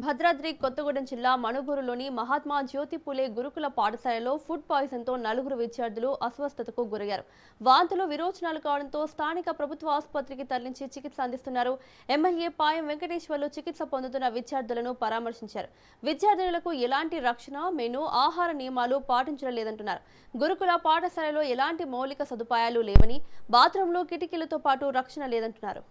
భద్రాద్రి కొత్తగూడెం జిల్లా మణుగూరులోని మహాత్మా జ్యోతిపులే గురుకుల పాఠశాలలో ఫుడ్ పాయిజన్తో 4 విద్యార్థులు అస్వస్థతకు గురయ్యారు. వాంతులు విరోచనాలు కావడంతో స్థానిక ప్రభుత్వ ఆసుపత్రికి తరలించి చికిత్స అందిస్తున్నారు. ఎమ్మెల్యే పాయం వెంకటేశ్వర్లు చికిత్స పొందుతున్న విద్యార్థులను పరామర్శించారు. విద్యార్థినులకు ఎలాంటి రక్షణ, మెను, ఆహార నియమాలు పాటించడం లేదంటున్నారు. గురుకుల పాఠశాలలో ఎలాంటి మౌలిక సదుపాయాలు లేవని, బాత్రూంలో కిటికీలతో పాటు రక్షణ లేదంటున్నారు.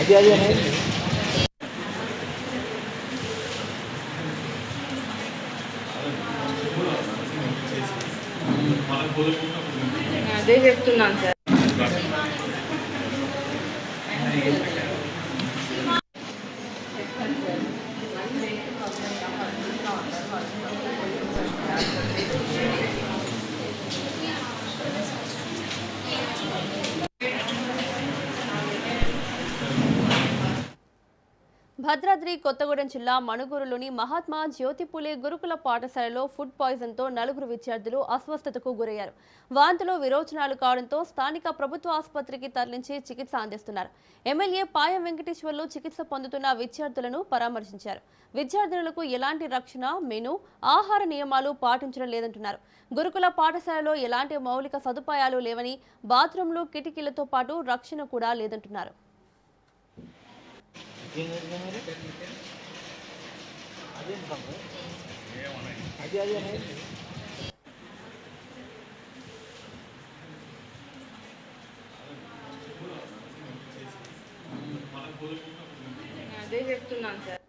అదే అదే అదే చెప్తున్నాను సార్. భద్రాద్రి కొత్తగూడెం జిల్లా మణుగూరులోని మహాత్మా జ్యోతిపులే గురుకుల పాఠశాలలో ఫుడ్ పాయిజన్తో 4 విద్యార్థులు అస్వస్థతకు గురయ్యారు. వాంతులు విరోచనాలు కావడంతో స్థానిక ప్రభుత్వ ఆసుపత్రికి తరలించి చికిత్స అందిస్తున్నారు. ఎమ్మెల్యే పాయం వెంకటేశ్వర్లు చికిత్స పొందుతున్న విద్యార్థులను పరామర్శించారు. విద్యార్థినులకు ఎలాంటి రక్షణ, మెను, ఆహార నియమాలు పాటించడం లేదంటున్నారు. గురుకుల పాఠశాలలో ఎలాంటి మౌలిక సదుపాయాలు లేవని, బాత్రూంలు కిటికీలతో పాటు రక్షణ కూడా లేదంటున్నారు. అదే చెప్తున్నాను సార్.